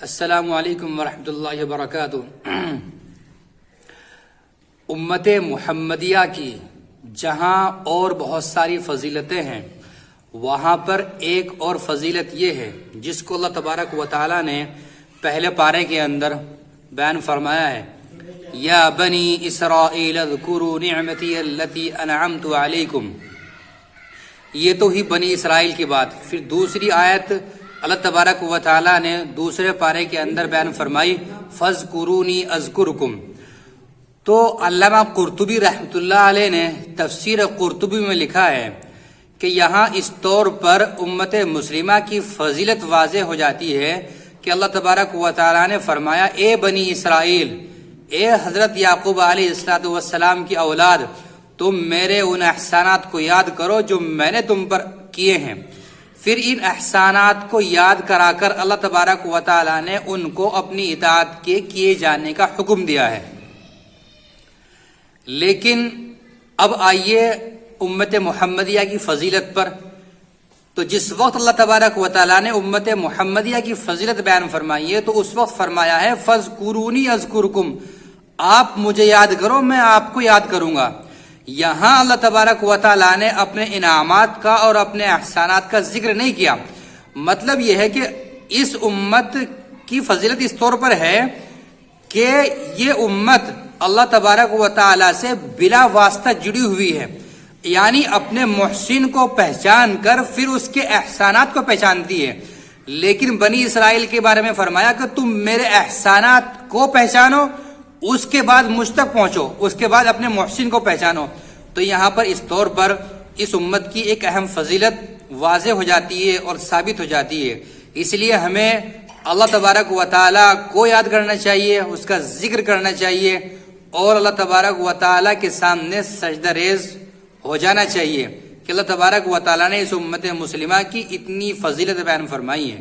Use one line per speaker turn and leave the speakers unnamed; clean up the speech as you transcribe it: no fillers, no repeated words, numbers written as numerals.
السلام علیکم ورحمۃ اللہ وبرکاتہ۔ امت محمدیہ کی جہاں اور بہت ساری فضیلتیں ہیں، وہاں پر ایک اور فضیلت یہ ہے جس کو اللہ تبارک و تعالی نے پہلے پارے کے اندر بیان فرمایا ہے، یا بنی اسرائیل اذکروا نعمتی التی انعمت علیکم۔ یہ تو ہی بنی اسرائیل کی بات۔ پھر دوسری آیت اللہ تبارک و تعالی نے دوسرے پارے کے اندر بیان فرمائی، فاذکرونی اذکرکم۔ تو علامہ قرطبی رحمۃ اللہ علیہ نے تفسیر قرطبی میں لکھا ہے کہ یہاں اس طور پر امت مسلمہ کی فضیلت واضح ہو جاتی ہے کہ اللہ تبارک و تعالی نے فرمایا، اے بنی اسرائیل، اے حضرت یعقوب علیہ السلام کی اولاد، تم میرے ان احسانات کو یاد کرو جو میں نے تم پر کیے ہیں۔ پھر ان احسانات کو یاد کرا کر اللہ تبارک و تعالی نے ان کو اپنی اطاعت کے کیے جانے کا حکم دیا ہے۔ لیکن اب آئیے امت محمدیہ کی فضیلت پر۔ تو جس وقت اللہ تبارک و تعالی نے امت محمدیہ کی فضیلت بیان فرمائی ہے تو اس وقت فرمایا ہے، فاذکرونی اذکرکم، آپ مجھے یاد کرو میں آپ کو یاد کروں گا۔ یہاں اللہ تبارک و تعالی نے اپنے انعامات کا اور اپنے احسانات کا ذکر نہیں کیا۔ مطلب یہ ہے کہ اس امت کی فضیلت اس طور پر ہے کہ یہ امت اللہ تبارک و تعالی سے بلا واسطہ جڑی ہوئی ہے، یعنی اپنے محسن کو پہچان کر پھر اس کے احسانات کو پہچانتی ہے۔ لیکن بنی اسرائیل کے بارے میں فرمایا کہ تم میرے احسانات کو پہچانو، اس کے بعد مجھ تک پہنچو، اس کے بعد اپنے محسن کو پہچانو۔ تو یہاں پر اس طور پر اس امت کی ایک اہم فضیلت واضح ہو جاتی ہے اور ثابت ہو جاتی ہے۔ اس لیے ہمیں اللہ تبارک و تعالی کو یاد کرنا چاہیے، اس کا ذکر کرنا چاہیے اور اللہ تبارک و تعالی کے سامنے سجدہ ریز ہو جانا چاہیے کہ اللہ تبارک و تعالی نے اس امت مسلمہ کی اتنی فضیلت بیان فرمائی ہے۔